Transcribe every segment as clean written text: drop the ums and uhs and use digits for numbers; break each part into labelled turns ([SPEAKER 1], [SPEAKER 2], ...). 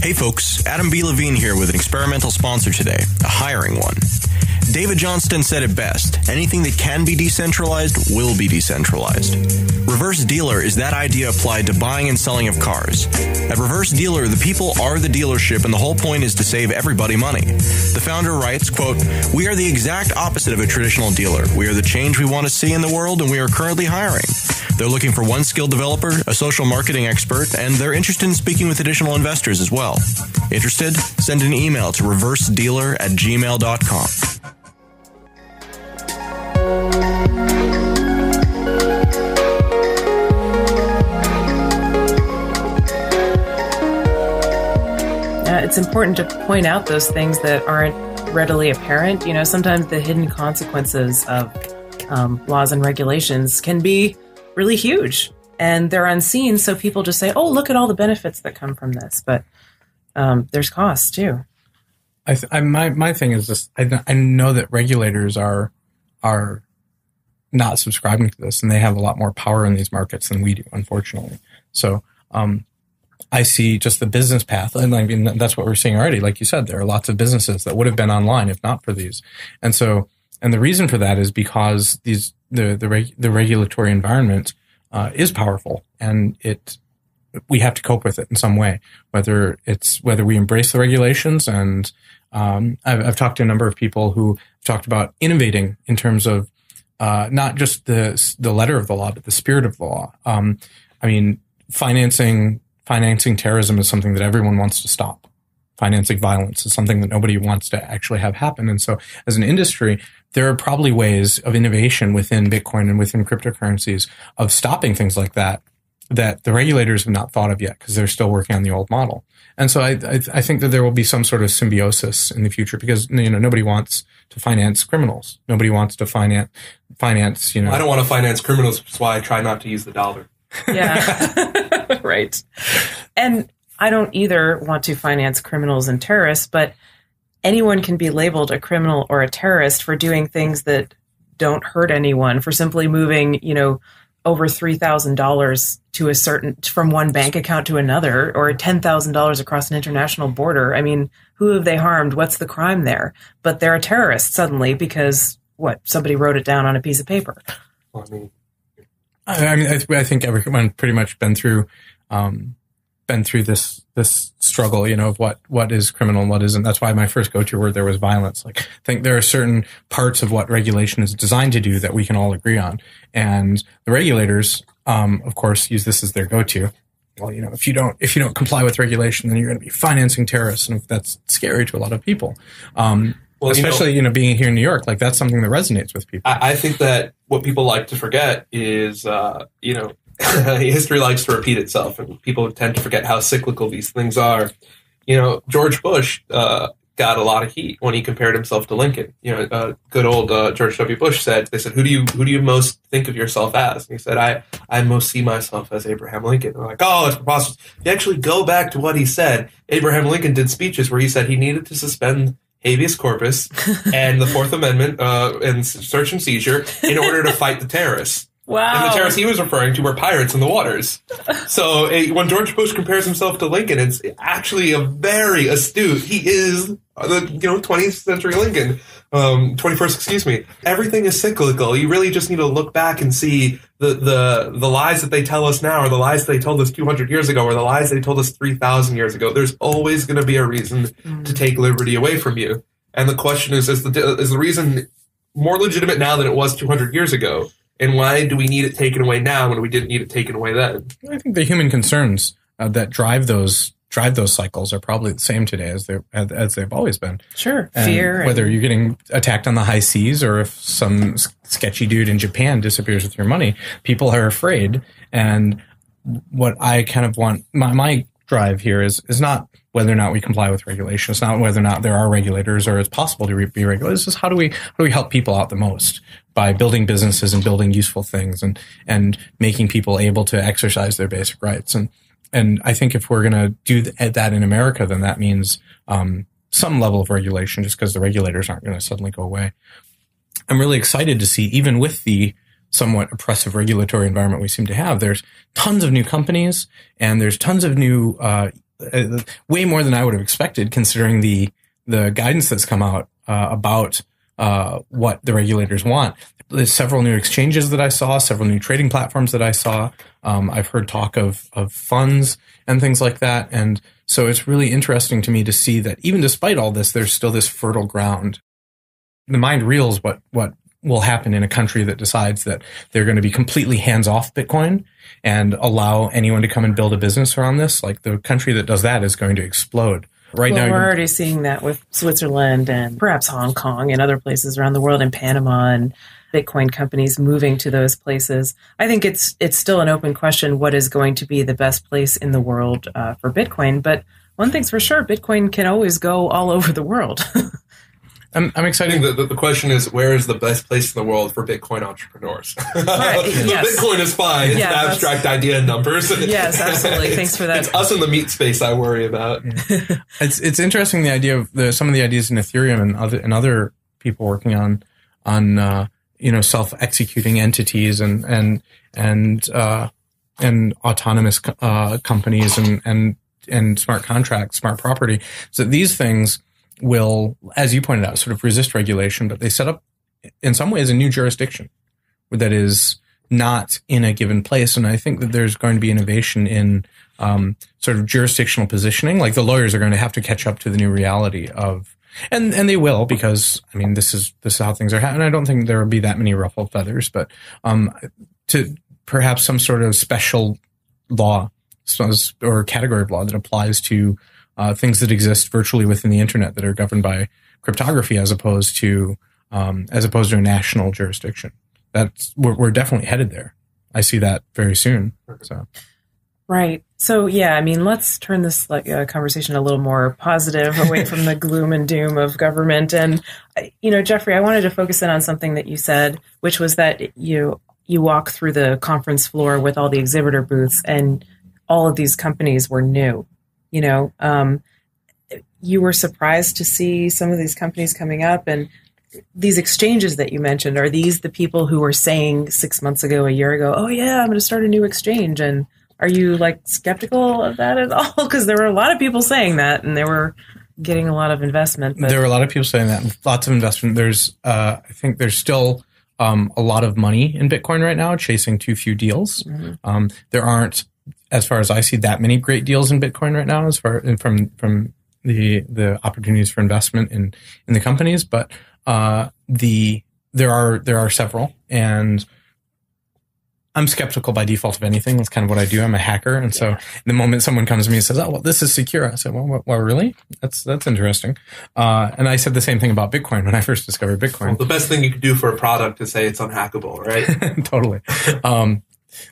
[SPEAKER 1] Hey folks, Adam B. Levine here with an experimental sponsor today, a hiring one. David Johnston said it best, anything that can be decentralized will be decentralized. Reverse Dealer is that idea applied to buying and selling of cars. At Reverse Dealer, the people are the dealership and the whole point is to save everybody money. The founder writes, quote, "We are the exact opposite of a traditional dealer. We are the change we want to see in the world and we are currently hiring. They're looking for one skilled developer, a social marketing expert, and they're interested in speaking with additional investors as well. Interested? Send an email to reversedealer@gmail.com.
[SPEAKER 2] It's important to point out those things that aren't readily apparent. You know, sometimes the hidden consequences of laws and regulations can be really huge, and they're unseen. So people just say, "Oh, look at all the benefits that come from this," but there's costs too.
[SPEAKER 3] My thing is this: I know that regulators are not subscribing to this, and they have a lot more power in these markets than we do, unfortunately. So I see just the business path, and I mean that's what we're seeing already. Like you said, there are lots of businesses that would have been online if not for these, and the reason for that is because the regulatory environment is powerful, and we have to cope with it in some way. Whether we embrace the regulations, and I've talked to a number of people who talked about innovating in terms of not just the letter of the law, but the spirit of the law. I mean, financing terrorism is something that everyone wants to stop. Financing violence is something that nobody wants to actually have happen. And so as an industry, there are probably ways of innovation within Bitcoin and within cryptocurrencies of stopping things like that the regulators have not thought of yet because they're still working on the old model. And so I think that there will be some sort of symbiosis in the future because, you know, nobody wants to finance criminals. Nobody wants to finance, you know.
[SPEAKER 4] I don't want to finance criminals, which is why I try not to use the dollar.
[SPEAKER 2] Yeah, right. And I don't either want to finance criminals and terrorists, but anyone can be labeled a criminal or a terrorist for doing things that don't hurt anyone, for simply moving, you know, over $3,000 from one bank account to another, or $10,000 across an international border. I mean, who have they harmed? What's the crime there? But they're a terrorist suddenly because somebody wrote it down on a piece of paper.
[SPEAKER 4] Well,
[SPEAKER 3] I think everyone pretty much been through this struggle, you know, of what is criminal and what isn't. That's why my first go-to word there was violence. Like, I think there are certain parts of what regulation is designed to do that we can all agree on. And the regulators, of course, use this as their go-to. Well, you know, if you don't comply with regulation, then you're going to be financing terrorists. And that's scary to a lot of people. Well, especially, you know, being here in New York, like that's something that resonates with people.
[SPEAKER 4] I think that what people like to forget is, you know, history likes to repeat itself, and people tend to forget how cyclical these things are. You know, George Bush got a lot of heat when he compared himself to Lincoln. You know, good old George W. Bush said, they said, who do you most think of yourself as? And he said, I most see myself as Abraham Lincoln. And they're like, oh, that's preposterous. If you actually go back to what he said, Abraham Lincoln did speeches where he said he needed to suspend habeas corpus and the Fourth Amendment and search and seizure in order to fight the terrorists.
[SPEAKER 2] Wow.
[SPEAKER 4] And the terrorists he was referring to were pirates in the waters. So when George Bush compares himself to Lincoln, it's actually a very astute. He is the 20th century Lincoln, 21st, excuse me. Everything is cyclical. You really just need to look back and see the lies that they tell us now, or the lies they told us 200 years ago, or the lies they told us 3,000 years ago. There's always going to be a reason to take liberty away from you. And the question is the reason more legitimate now than it was 200 years ago? And why do we need it taken away now when we didn't need it taken away then?
[SPEAKER 3] I think the human concerns that drive those cycles are probably the same today as they've always been.
[SPEAKER 2] Sure,
[SPEAKER 3] and
[SPEAKER 2] fear.
[SPEAKER 3] Whether you're getting attacked on the high seas or if some sketchy dude in Japan disappears with your money, people are afraid. And what I kind of want, my drive here is not whether or not we comply with regulation. It's not whether or not there are regulators or it's possible to be regulated. It's just how do we help people out the most by building businesses and building useful things and making people able to exercise their basic rights. And I think if we're going to do that in America, then that means some level of regulation, just because the regulators aren't going to suddenly go away. I'm really excited to see, even with the somewhat oppressive regulatory environment we seem to have, there's tons of new companies and there's tons of new way more than I would have expected, considering the guidance that's come out about what the regulators want. There's several new exchanges that I saw, several new trading platforms that I saw. I've heard talk of funds and things like that. And so it's really interesting to me to see that even despite all this, there's still this fertile ground. The mind reels what will happen in a country that decides that they're going to be completely hands-off Bitcoin and allow anyone to come and build a business around this. Like, the country that does that is going to explode. Right now,
[SPEAKER 2] we're already seeing that with Switzerland and perhaps Hong Kong and other places around the world, and Panama, and Bitcoin companies moving to those places. I think it's still an open question what is going to be the best place in the world for Bitcoin. But one thing's for sure, Bitcoin can always go all over the world.
[SPEAKER 3] I'm excited.
[SPEAKER 4] The question is, where is the best place in the world for Bitcoin entrepreneurs?
[SPEAKER 2] Right. Yes.
[SPEAKER 4] Bitcoin is fine. It's an abstract idea and numbers.
[SPEAKER 2] Yes, absolutely. Thanks for that.
[SPEAKER 4] It's us in the meat space I worry about.
[SPEAKER 3] Yeah. It's interesting, the idea of some of the ideas in Ethereum and other people working on self-executing entities and autonomous companies and smart contracts, smart property. So these things will, as you pointed out, sort of resist regulation, but they set up, in some ways, a new jurisdiction that is not in a given place. And I think that there's going to be innovation in sort of jurisdictional positioning. Like, the lawyers are going to have to catch up to the new reality of, and they will, because I mean, this is how things are happening. I don't think there will be that many ruffled feathers, but to perhaps some sort of special law or category of law that applies to things that exist virtually within the internet that are governed by cryptography, as opposed to a national jurisdiction. We're definitely headed there. I see that very soon. So.
[SPEAKER 2] Right. So, yeah, I mean, let's turn this conversation a little more positive, away from the gloom and doom of government. And, Jeffrey, I wanted to focus in on something that you said, which was that you walk through the conference floor with all the exhibitor booths, and all of these companies were new. You were surprised to see some of these companies coming up, and these exchanges that you mentioned, are these the people who were saying 6 months ago, a year ago, oh yeah, I'm going to start a new exchange? And are you skeptical of that at all? Because there were a lot of people saying that, and they were getting a lot of investment. But...
[SPEAKER 3] There were a lot of people saying that, lots of investment. I think there's still a lot of money in Bitcoin right now, chasing too few deals. Mm-hmm. There aren't, as far as I see, that many great deals in Bitcoin right now, as far from the opportunities for investment in the companies. But there are several, and I'm skeptical by default of anything. That's kind of what I do. I'm a hacker, and so the moment someone comes to me and says, "Oh, well, this is secure," I say, "Well, really? That's interesting." And I said the same thing about Bitcoin when I first discovered Bitcoin.
[SPEAKER 4] Well, the best thing you could do for a product is say it's unhackable, right?
[SPEAKER 3] Totally.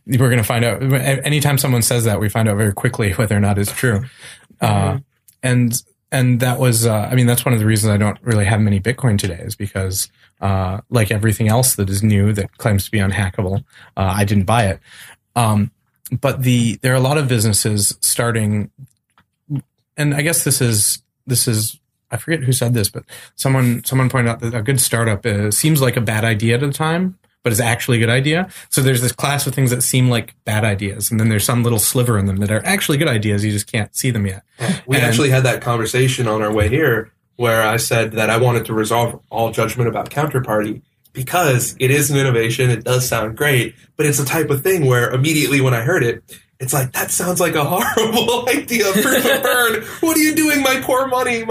[SPEAKER 3] We're going to find out. Anytime someone says that, we find out very quickly whether or not it's true. And that was, that's one of the reasons I don't really have many Bitcoin today, is because, like everything else that is new that claims to be unhackable, I didn't buy it. But there are a lot of businesses starting, and I guess this is, I forget who said this, but someone pointed out that a good startup seems like a bad idea at the time, but it's actually a good idea. So there's this class of things that seem like bad ideas, and then there's some little sliver in them that are actually good ideas. You just can't see them yet.
[SPEAKER 4] We actually had that conversation on our way here, where I said that I wanted to resolve all judgment about Counterparty, because it is an innovation. It does sound great, but it's the type of thing where immediately when I heard it, it's like, that sounds like a horrible idea. Proof of burn. What are you doing? My poor money.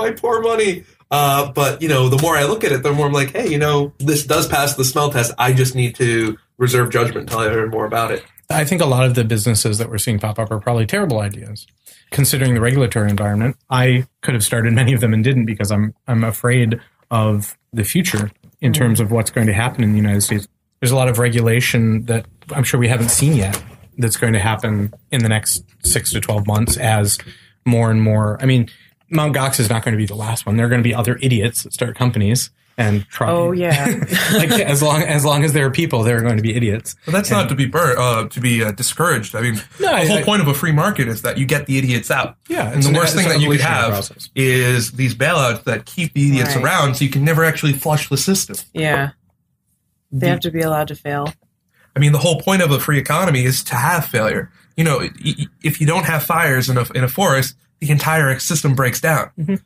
[SPEAKER 4] But, the more I look at it, the more I'm like, hey, this does pass the smell test. I just need to reserve judgment until I learn more about it.
[SPEAKER 3] I think a lot of the businesses that we're seeing pop up are probably terrible ideas. Considering the regulatory environment, I could have started many of them and didn't, because I'm afraid of the future in terms of what's going to happen in the United States. There's a lot of regulation that I'm sure we haven't seen yet that's going to happen in the next 6 to 12 months as more and more. Mt. Gox is not going to be the last one. There are going to be other idiots that start companies and try.
[SPEAKER 2] Oh yeah.
[SPEAKER 3] as long as there are people, there are going to be idiots.
[SPEAKER 4] But that's not to be discouraged. The whole point of a free market is that you get the idiots out.
[SPEAKER 3] Yeah.
[SPEAKER 4] And the worst thing that you could have is these bailouts that keep the idiots around, so you can never actually flush the system.
[SPEAKER 2] Yeah. They have to be allowed to fail.
[SPEAKER 4] The whole point of a free economy is to have failure. If you don't have fires in a forest, the entire system breaks down.
[SPEAKER 3] Mm-hmm.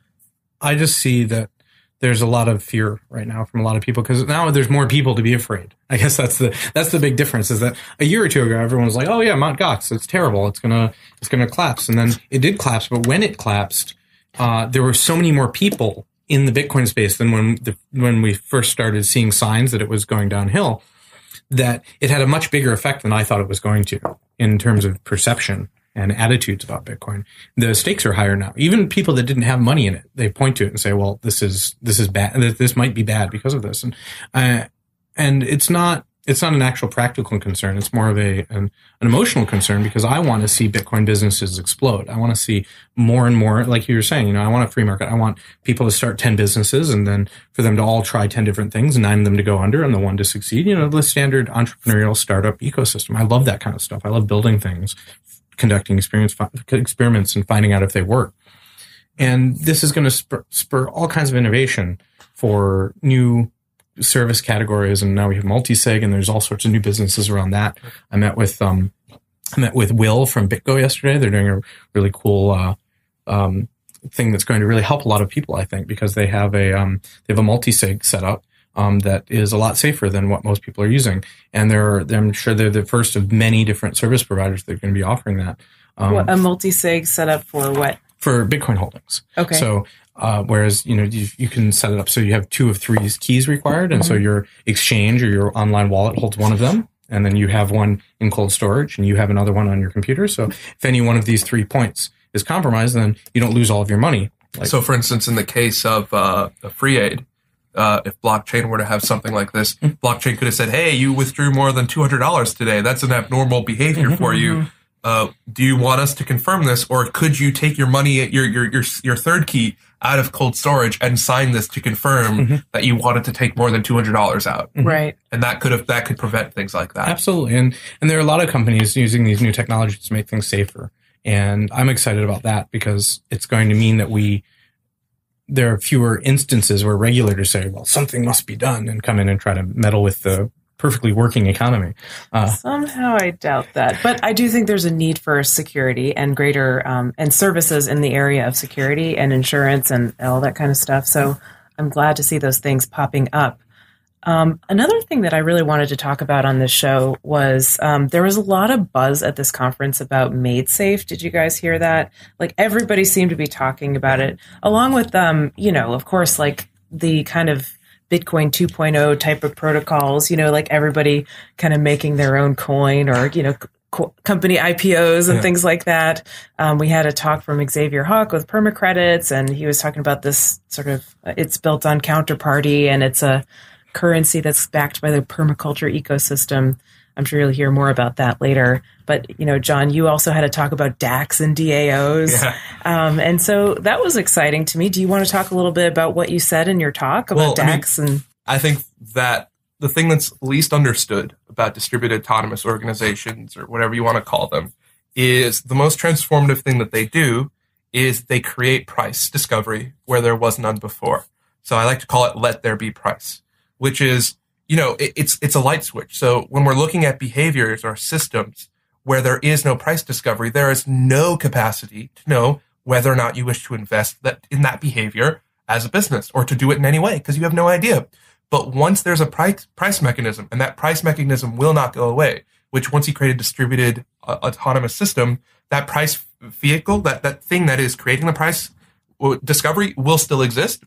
[SPEAKER 3] I just see that there's a lot of fear right now from a lot of people because now there's more people to be afraid. I guess that's the big difference is that a year or two ago, everyone was like, oh yeah, Mt. Gox, it's terrible. It's going to collapse. And then it did collapse. But when it collapsed, there were so many more people in the Bitcoin space than when we first started seeing signs that it was going downhill, that it had a much bigger effect than I thought it was going to in terms of perception and attitudes about Bitcoin. The stakes are higher now. Even people that didn't have money in it, they point to it and say, well, this is bad. This might be bad because of this. And it's not an actual practical concern. It's more of an emotional concern because I want to see Bitcoin businesses explode. I want to see more and more, like you were saying, I want a free market. I want people to start 10 businesses and then for them to all try 10 different things, 9 of them to go under and the one to succeed. The standard entrepreneurial startup ecosystem. I love that kind of stuff. I love building things, conducting experiments and finding out if they work. And this is going to spur all kinds of innovation for new service categories. And now we have multi-sig and there's all sorts of new businesses around that. I met with Will from BitGo yesterday. They're doing a really cool, thing that's going to really help a lot of people, I think, because they have a multi-sig setup. That is a lot safer than what most people are using. And I'm sure they're the first of many different service providers that are going to be offering that.
[SPEAKER 2] A multi-sig setup for what?
[SPEAKER 3] For Bitcoin holdings.
[SPEAKER 2] Okay.
[SPEAKER 3] So, whereas, you can set it up so you have 2 of 3 keys required. And so your exchange or your online wallet holds one of them. And then you have one in cold storage and you have another one on your computer. So if any one of these 3 points is compromised, then you don't lose all of your money.
[SPEAKER 4] So for instance, in the case of a free aid, if blockchain were to have something like this, blockchain could have said, hey, you withdrew more than $200 today. That's an abnormal behavior for you. Do you want us to confirm this, or could you take your money, your third key out of cold storage and sign this to confirm that you wanted to take more than $200 out?
[SPEAKER 2] Right.
[SPEAKER 4] And that could prevent things like that.
[SPEAKER 3] Absolutely. And there are a lot of companies using these new technologies to make things safer. And I'm excited about that because it's going to mean that there are fewer instances where regulators say, well, something must be done and come in and try to meddle with the perfectly working economy.
[SPEAKER 2] Somehow I doubt that. But I do think there's a need for security and greater and services in the area of security and insurance and all that kind of stuff. So I'm glad to see those things popping up. Another thing that I really wanted to talk about on this show was there was a lot of buzz at this conference about MadeSafe. Did you guys hear that? Like everybody seemed to be talking about it, along with, of course, like the kind of Bitcoin 2.0 type of protocols, like everybody kind of making their own coin or, company IPOs and things like that. We had a talk from Xavier Hawk with permacredits, and he was talking about this sort of, it's built on counterparty and it's a currency that's backed by the permaculture ecosystem. I'm sure you'll hear more about that later. But, John, you also had to talk about DAX and DAOs. Yeah. And so that was exciting to me. Do you want to talk a little bit about what you said in your talk about DAX?
[SPEAKER 4] I think that the thing that's least understood about distributed autonomous organizations, or whatever you want to call them, is the most transformative thing that they do is they create price discovery where there was none before. So I like to call it let there be price, which is, it's a light switch. So when we're looking at behaviors or systems where there is no price discovery, there is no capacity to know whether or not you wish to invest in that behavior as a business or to do it in any way, because you have no idea. But once there's a price mechanism, and that price mechanism will not go away, which once you create a distributed autonomous system, that price vehicle, that thing that is creating the price discovery will still exist.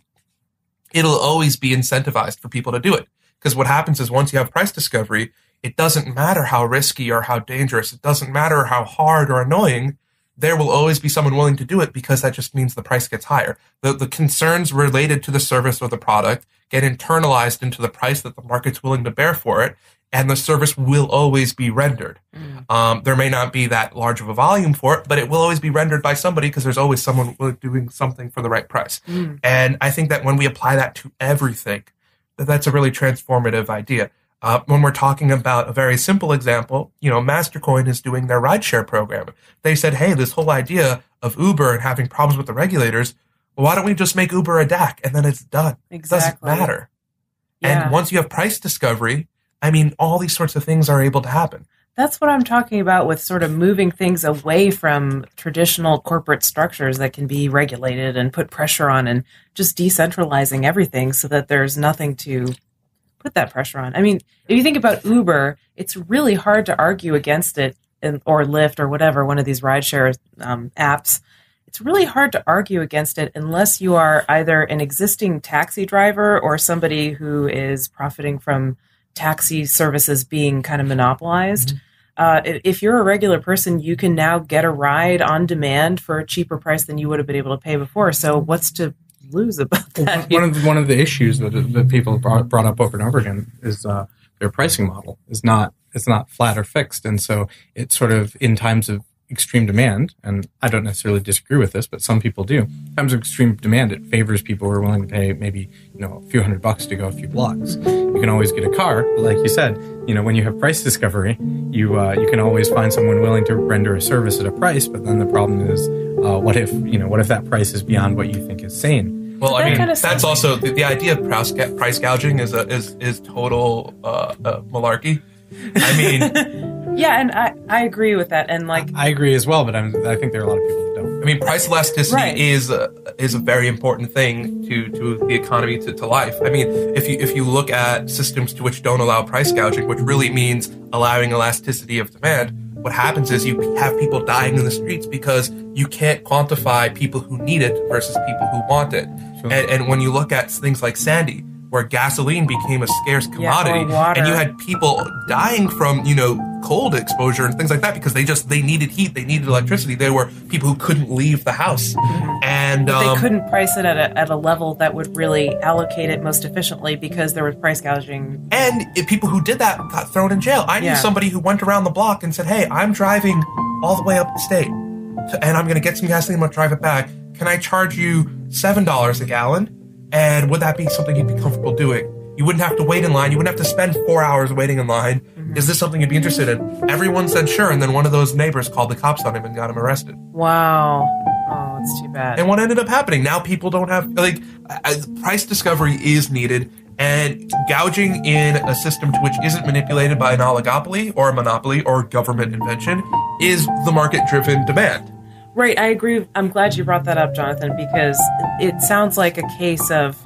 [SPEAKER 4] It'll always be incentivized for people to do it. Because what happens is once you have price discovery, it doesn't matter how risky or how dangerous, it doesn't matter how hard or annoying, there will always be someone willing to do it because that just means the price gets higher. The concerns related to the service or the product get internalized into the price that the market's willing to bear for it, and the service will always be rendered. There may not be that large of a volume for it, but it will always be rendered by somebody because there's always someone doing something for the right price. And I think that when we apply that to everything, that's a really transformative idea. When we're talking about a very simple example, Mastercoin is doing their rideshare program. They said, hey, this whole idea of Uber and having problems with the regulators, well, why don't we just make Uber a DAC and then it's done?
[SPEAKER 2] Exactly.
[SPEAKER 4] It doesn't matter.
[SPEAKER 2] Yeah.
[SPEAKER 4] And once you have price discovery, all these sorts of things are able to happen.
[SPEAKER 2] That's what I'm talking about with sort of moving things away from traditional corporate structures that can be regulated and put pressure on, and just decentralizing everything so that there's nothing to put that pressure on. I mean, if you think about Uber, it's really hard to argue against it, or Lyft or whatever, one of these rideshare apps. It's really hard to argue against it unless you are either an existing taxi driver or somebody who is profiting from taxi services being kind of monopolized. If you're a regular person, you can now get a ride on demand for a cheaper price than you would have been able to pay before. So what's to lose about that?
[SPEAKER 3] One of the issues that people brought up over and over again is their pricing model is not flat or fixed, and so it's sort of in times of extreme demand, and I don't necessarily disagree with this, but some people do. In times of extreme demand, it favors people who are willing to pay maybe a few $100 to go a few blocks. You can always get a car, but like you said, when you have price discovery, you can always find someone willing to render a service at a price. But then the problem is, what if that price is beyond what you think is sane?
[SPEAKER 4] Well, I mean, that's also the idea of price gouging is total malarkey. I mean.
[SPEAKER 2] Yeah, and I agree with that, and
[SPEAKER 3] I agree as well, but I think there are a lot of people that don't.
[SPEAKER 4] I mean, price elasticity is a very important thing to the economy, to life. I mean, if you look at systems to which don't allow price gouging, which really means allowing elasticity of demand, what happens is you have people dying in the streets because you can't quantify people who need it versus people who want it. Sure. And when you look at things like Sandy, where gasoline became a scarce commodity, and you had people dying from, cold exposure and things like that because they needed heat, they needed electricity. There were people who couldn't leave the house, and
[SPEAKER 2] they couldn't price it at a level that would really allocate it most efficiently because there was price gouging.
[SPEAKER 4] And people who did that got thrown in jail. I knew somebody who went around the block and said, "Hey, I'm driving all the way up the state, and I'm going to get some gasoline. I'm going to drive it back. Can I charge you $7 a gallon?" And would that be something you'd be comfortable doing? You wouldn't have to wait in line. You wouldn't have to spend 4 hours waiting in line. Mm-hmm. Is this something you'd be interested in? Everyone said sure, and then one of those neighbors called the cops on him and got him arrested.
[SPEAKER 2] Wow. Oh, that's too bad.
[SPEAKER 4] And what ended up happening? Now people don't have, price discovery is needed, and gouging in a system to which isn't manipulated by an oligopoly or a monopoly or government invention is the market-driven demand.
[SPEAKER 2] Right, I agree. I'm glad you brought that up, Jonathan, because it sounds like a case of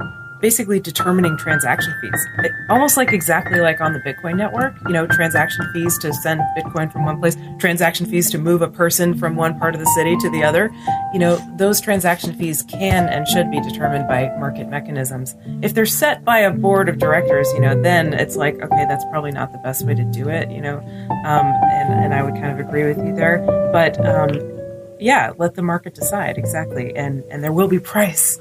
[SPEAKER 2] basically determining transaction fees. Almost exactly like on the Bitcoin network, transaction fees to send Bitcoin from one place, transaction fees to move a person from one part of the city to the other. Those transaction fees can and should be determined by market mechanisms. If they're set by a board of directors, then it's okay, that's probably not the best way to do it, and I would kind of agree with you there. But, yeah, let the market decide, exactly. And there will be price